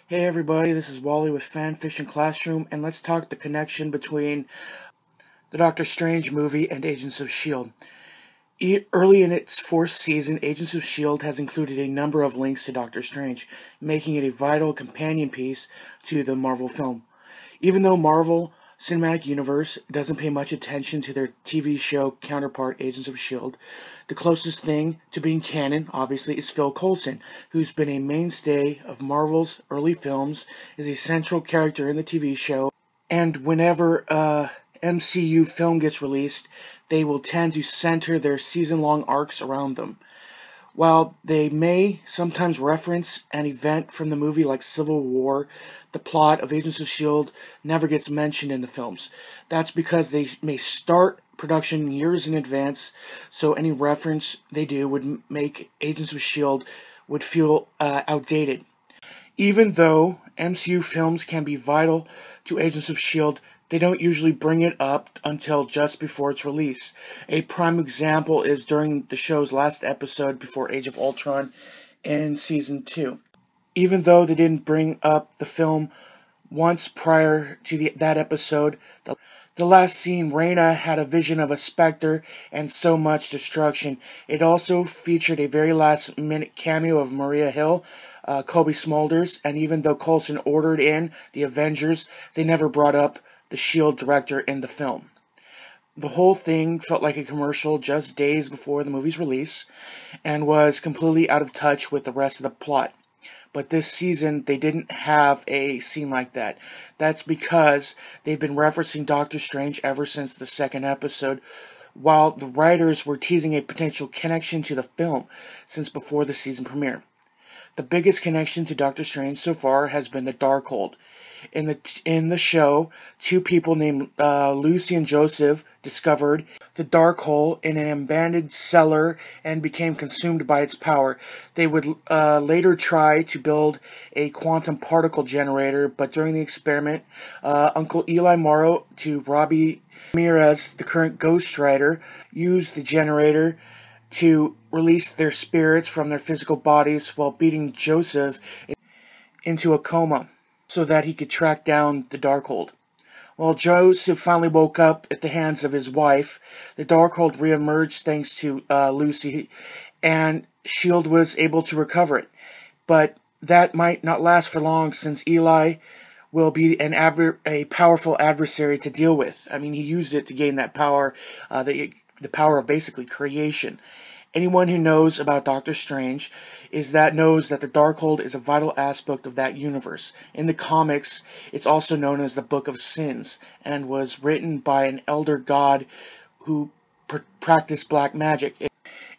Hey everybody, this is Wally with Fanfiction Classroom, and let's talk the connection between the Doctor Strange movie and Agents of S.H.I.E.L.D. Early in its fourth season, Agents of S.H.I.E.L.D. has included a number of links to Doctor Strange, making it a vital companion piece to the Marvel film. Even though Marvel Cinematic Universe doesn't pay much attention to their TV show counterpart, Agents of S.H.I.E.L.D., the closest thing to being canon, obviously, is Phil Coulson, who's been a mainstay of Marvel's early films, is a central character in the TV show, and whenever a MCU film gets released, they will tend to center their season-long arcs around them. While they may sometimes reference an event from the movie like Civil War, the plot of Agents of S.H.I.E.L.D. never gets mentioned in the films. That's because they may start production years in advance, so any reference they do would make Agents of S.H.I.E.L.D. would feel outdated. Even though MCU films can be vital to Agents of S.H.I.E.L.D., they don't usually bring it up until just before its release. A prime example is during the show's last episode before Age of Ultron in Season 2. Even though they didn't bring up the film once prior to that episode, the last scene, Raina had a vision of a specter and so much destruction. It also featured a very last-minute cameo of Maria Hill, Kobe Smulders, and even though Coulson ordered in the Avengers, they never brought up the S.H.I.E.L.D. director in the film. The whole thing felt like a commercial just days before the movie's release, and was completely out of touch with the rest of the plot. But this season, they didn't have a scene like that. That's because they've been referencing Doctor Strange ever since the second episode, while the writers were teasing a potential connection to the film since before the season premiere. The biggest connection to Doctor Strange so far has been the Darkhold. In the show, two people named Lucy and Joseph discovered the Darkhold in an abandoned cellar and became consumed by its power. They would later try to build a quantum particle generator, but during the experiment, Uncle Eli Morrow to Robbie Ramirez, the current Ghost Rider, used the generator to release their spirits from their physical bodies while beating Joseph into a coma so that he could track down the Darkhold. While Joseph finally woke up at the hands of his wife, the Darkhold reemerged thanks to Lucy, and S.H.I.E.L.D. was able to recover it. But that might not last for long, since Eli will be a powerful adversary to deal with. I mean, he used it to gain that power, the power of basically creation. Anyone who knows about Doctor Strange knows that the Darkhold is a vital aspect of that universe. In the comics, it's also known as the Book of Sins, and was written by an elder god who practiced black magic.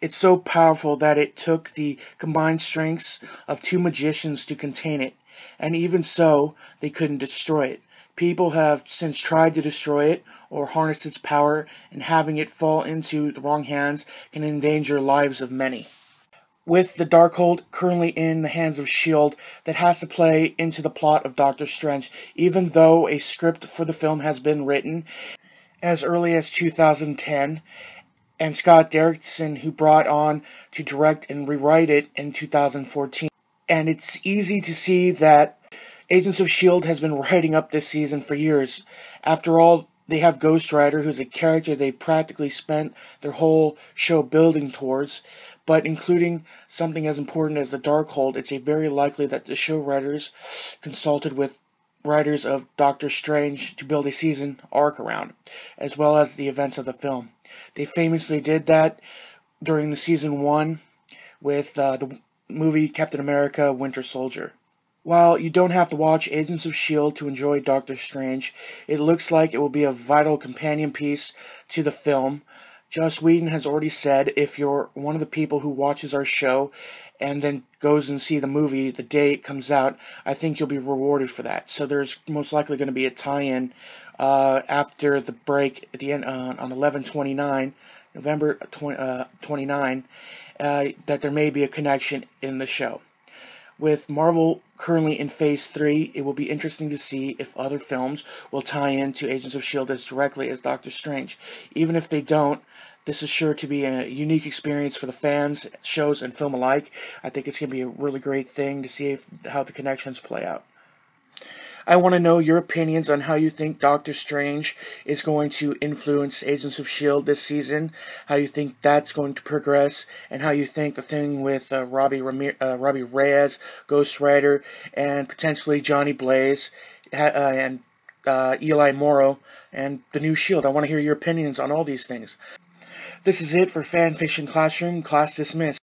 It's so powerful that it took the combined strengths of two magicians to contain it, and even so, they couldn't destroy it. People have since tried to destroy it or harness its power, and having it fall into the wrong hands can endanger lives of many. With the Darkhold currently in the hands of S.H.I.E.L.D., that has to play into the plot of Doctor Strange, even though a script for the film has been written as early as 2010, and Scott Derrickson, who brought on to direct and rewrite it in 2014. And it's easy to see that Agents of S.H.I.E.L.D. has been writing up this season for years. After all, they have Ghost Rider, who's a character they practically spent their whole show building towards, but including something as important as the Darkhold, it's very likely that the show writers consulted with writers of Doctor Strange to build a season arc around, as well as the events of the film. They famously did that during the season 1 with the movie Captain America Winter Soldier. While you don't have to watch Agents of S.H.I.E.L.D. to enjoy Doctor Strange, it looks like it will be a vital companion piece to the film. Joss Whedon has already said if you're one of the people who watches our show and then goes and see the movie the day it comes out, I think you'll be rewarded for that. So there's most likely going to be a tie-in after the break at the end on 11/29, November 29, that there may be a connection in the show. With Marvel currently in Phase 3, it will be interesting to see if other films will tie into Agents of S.H.I.E.L.D. as directly as Doctor Strange. Even if they don't, this is sure to be a unique experience for the fans, shows, and film alike. I think it's going to be a really great thing to see how the connections play out. I want to know your opinions on how you think Doctor Strange is going to influence Agents of S.H.I.E.L.D. this season, how you think that's going to progress, and how you think the thing with Robbie Reyes, Ghost Rider, and potentially Johnny Blaze, and Eli Morrow, and the new S.H.I.E.L.D. I want to hear your opinions on all these things. This is it for Fanfiction Classroom. Class dismissed.